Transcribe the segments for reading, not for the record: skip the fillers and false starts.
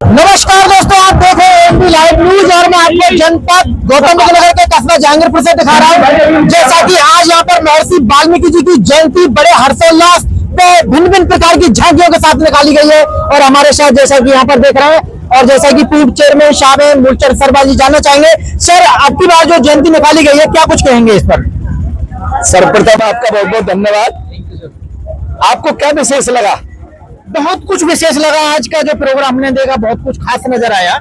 नमस्कार दोस्तों, आप देख रहे हैं एमपी लाइव न्यूज और मैं आपको जनपद गौतम बुद्ध नगर के कस्बा जहांगीरपुर से दिखा रहा हूं। जैसा कि आज यहाँ पर महर्षि वाल्मीकि जी की जयंती बड़े हर्षोल्लास में भिन्न भिन्न प्रकार की झांकियों के साथ निकाली गई है और हमारे साथ जैसा कि यहाँ पर देख रहे हैं और जैसा कि पूर्व चेयरमैन शाह मूलचंद शर्मा जी जानना चाहेंगे। सर, आपकी बार जो जयंती निकाली गई है, क्या कुछ कहेंगे इस पर? सर्वप्रथम आपका बहुत बहुत धन्यवाद। आपको क्या विशेष लगा? बहुत कुछ विशेष लगा। आज का जो प्रोग्राम हमने देखा, बहुत कुछ खास नजर आया।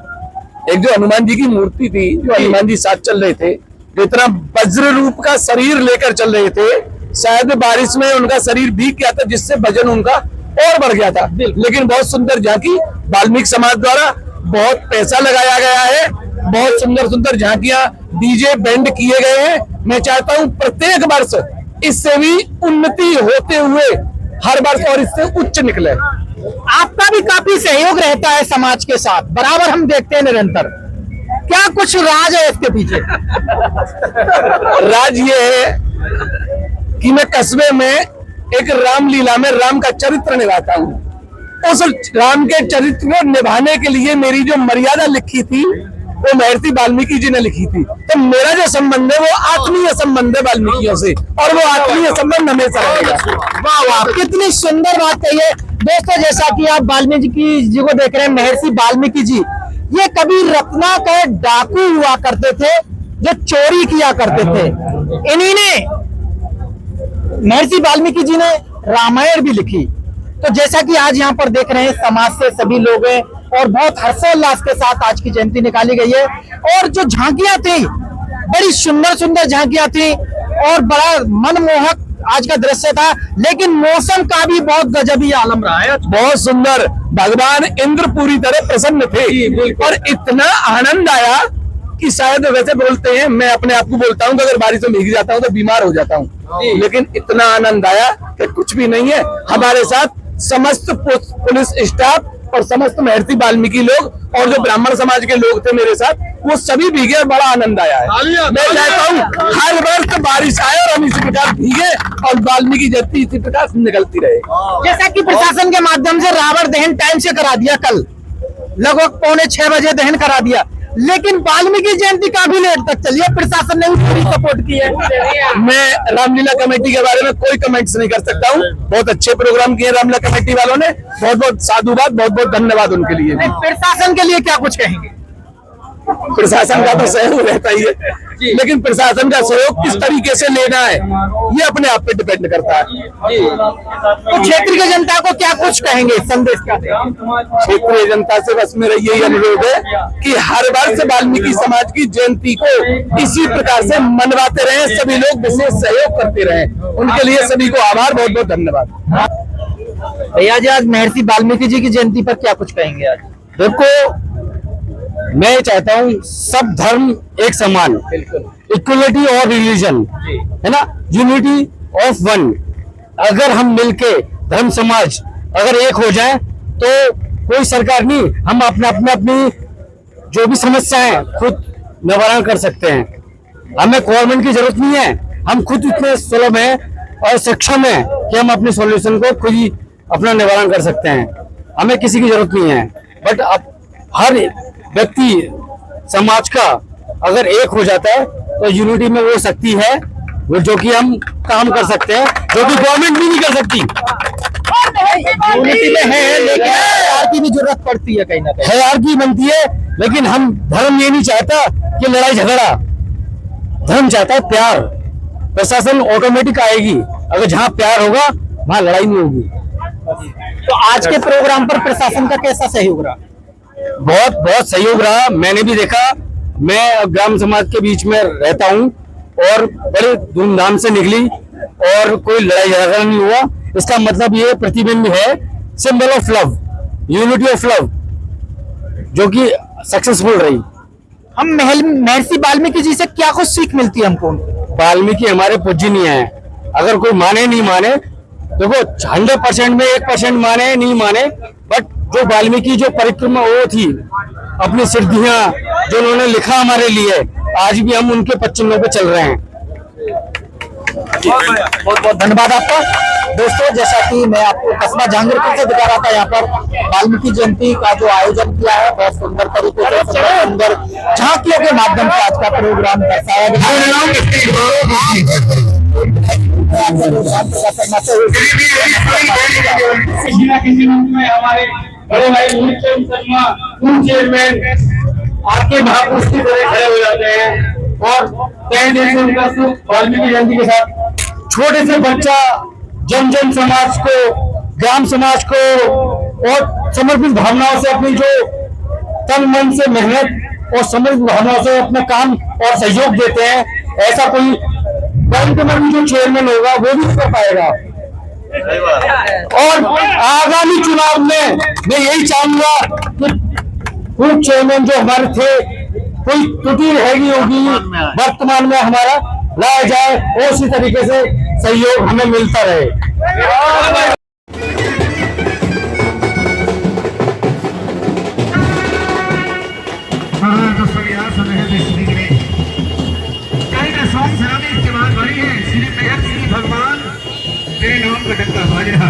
एक जो हनुमान जी की मूर्ति थी, जो हनुमान जी साथ चल रहे थे, जो इतना वज्र रूप का शरीर लेकर चल रहे थे, शायद बारिश में उनका शरीर भीग गया था, जिससे वजन उनका और बढ़ गया था। लेकिन बहुत सुंदर झांकी वाल्मीकि समाज द्वारा, बहुत पैसा लगाया गया है, बहुत सुंदर सुंदर झांकियां डीजे बैंड किए गए हैं। मैं चाहता हूं प्रत्येक वर्ष इससे भी उन्नति होते हुए हर वर्ष और इससे उच्च निकले। आपका भी काफी सहयोग रहता है समाज के साथ, बराबर हम देखते हैं निरंतर। क्या कुछ राज है इसके पीछे? राज ये है कि मैं कस्बे में एक रामलीला में राम का चरित्र निभाता हूँ। उस राम के चरित्र को निभाने के लिए मेरी जो मर्यादा लिखी थी वो महर्षि वाल्मीकि जी ने लिखी थी। तो मेरा जो संबंध है वो आत्मीय संबंध है वाल्मीकियों से, और वो आत्मीय संबंध हमेशा रहेगा। वाह वाह, कितनी सुंदर बात कही है। दोस्तों, जैसा कि आप वाल्मीकि जी को देख रहे हैं, महर्षि वाल्मीकि जी ये कभी रत्नाकर डाकू हुआ करते थे, जो चोरी किया करते थे। इन्हीं ने, महर्षि वाल्मीकि जी ने रामायण भी लिखी। तो जैसा कि आज यहाँ पर देख रहे हैं, समाज से सभी लोग हैं और बहुत हर्षोल्लास के साथ आज की जयंती निकाली गई है। और जो झांकियां थी, बड़ी सुंदर सुंदर झांकियां थी और बड़ा मनमोहक आज का दृश्य था। लेकिन मौसम का भी बहुत गजबी आलम रहा है। बहुत सुंदर, भगवान इंद्र पूरी तरह प्रसन्न थे और इतना आनंद आया कि शायद वैसे बोलते हैं, मैं अपने आप को बोलता हूँ कि अगर बारिश में भीग जाता हूँ तो बीमार हो जाता हूँ, लेकिन इतना आनंद आया कि कुछ भी नहीं है। हमारे साथ समस्त पुलिस स्टाफ और समस्त महर्षि वाल्मीकि लोग और जो ब्राह्मण समाज के लोग थे मेरे साथ, वो सभी भीगे, बड़ा आनंद आया है। मैं चाहता हूँ हर वर्ष बारिश आए और हम इसी प्रकार भीगे और वाल्मीकि जयंती इसी प्रकार निकलती रहे। जैसा कि प्रशासन के माध्यम से रावण दहन टाइम से करा दिया, कल लगभग 5:45 बजे दहन करा दिया, लेकिन वाल्मीकि जयंती काफी लेट तक चली है। प्रशासन ने भी पूरी सपोर्ट की है। मैं रामलीला कमेटी के बारे में कोई कमेंट्स नहीं कर सकता हूँ। बहुत अच्छे प्रोग्राम किए रामलीला कमेटी वालों ने, बहुत बहुत साधुवाद, बहुत बहुत धन्यवाद उनके लिए। प्रशासन के लिए क्या कुछ कहेंगे? प्रशासन का तो सहयोग रहता ही है, लेकिन प्रशासन का सहयोग किस तरीके से लेना है ये अपने आप पे डिपेंड करता है। तो क्षेत्र की जनता को क्या कुछ कहेंगे, संदेश क्या देंगे? क्षेत्रीय जनता से बस मेरा यही अनुरोध है कि हर वर्ष वाल्मीकि समाज की जयंती को इसी प्रकार से मनवाते रहे, सभी लोग विशेष सहयोग करते रहे। उनके लिए सभी को आभार, बहुत बहुत धन्यवाद। भैया जी, आज महर्षि वाल्मीकि जी की जयंती पर क्या कुछ कहेंगे? आज देखो, मैं चाहता हूँ सब धर्म एक समान, इक्वलिटी और रिलीजन, है ना, यूनिटी ऑफ वन। अगर हम मिलके धर्म समाज अगर एक हो जाए तो कोई सरकार नहीं, हम अपनी जो भी समस्याएं हैं खुद निवारण कर सकते हैं। हमें गवर्नमेंट की जरूरत नहीं है, हम खुद इतने सुलभ हैं और सक्षम हैं कि हम अपने सॉल्यूशन को खुद ही अपना निवारण कर सकते हैं। हमें किसी की जरूरत नहीं है। बट अब हर व्यक्ति समाज का अगर एक हो जाता है तो यूनिटी में वो शक्ति है वो जो कि हम काम कर सकते हैं, जो कि गवर्नमेंट भी नहीं कर सकती। यूनिटी में है, लेकिन हायर की भी जरूरत पड़ती है, कहीं ना कहीं हायरार्की बनती है। लेकिन हम धर्म ये नहीं चाहता कि लड़ाई झगड़ा, धर्म चाहता है प्यार। प्रशासन ऑटोमेटिक आएगी, अगर जहाँ प्यार होगा वहाँ लड़ाई नहीं होगी। तो आज के प्रोग्राम पर प्रशासन का कैसा सहयोग रहा? बहुत बहुत सहयोग रहा। मैंने भी देखा, मैं ग्राम समाज के बीच में रहता हूँ और बड़े धूमधाम से निकली और कोई लड़ाई झगड़ा नहीं हुआ। इसका मतलब ये प्रतिबिंब है, symbol of love, unity of love, जो कि सक्सेसफुल रही। हम महर्षि वाल्मीकि जी से क्या कुछ सीख मिलती है हमको? वाल्मीकि हमारे पूजनीय है। अगर कोई माने नहीं माने, देखो 100% में 1% माने नहीं माने, बट जो वाल्मीकि जो परिक्रमा वो थी, अपनी सिद्धियां जो उन्होंने लिखा हमारे लिए, आज भी हम उनके पद चिन्हों पे चल रहे हैं। बहुत बहुत धन्यवाद आपका। दोस्तों जैसा कि मैं आपको कस्बा जहांगीरपुर से दिखा रहा था, यहाँ पर वाल्मीकि जयंती का जो आयोजन किया है बहुत सुंदर तरीके से, सुंदर झांकियों के माध्यम से आज का प्रोग्राम दर्शाया गया। हमारे बड़े भाई चेयरमैन आपके महापुरुष की तरह खड़े हो जाते हैं और तय दिल से उनका वाल्मीकि जयंती के साथ छोटे से बच्चा जन जन समाज को, ग्राम समाज को और समर्पित भावनाओं से अपनी जो तन मन से मेहनत और समर्पित भावनाओं से अपना काम और सहयोग देते हैं, ऐसा कोई बैंक में जो चेयरमैन होगा वो भी कर पाएगा। और आगामी चुनाव में मैं यही चाहूंगा कि पूर्व चेयरमैन जो हमारे थे कोई त्रुटि रहेगी होगी वर्तमान में हमारा लाया जाए और उसी तरीके से सहयोग हमें मिलता रहे। इसके बाद बड़ी है श्री मेहर श्री भगवान तेरे नाम का डंका बाज रहा।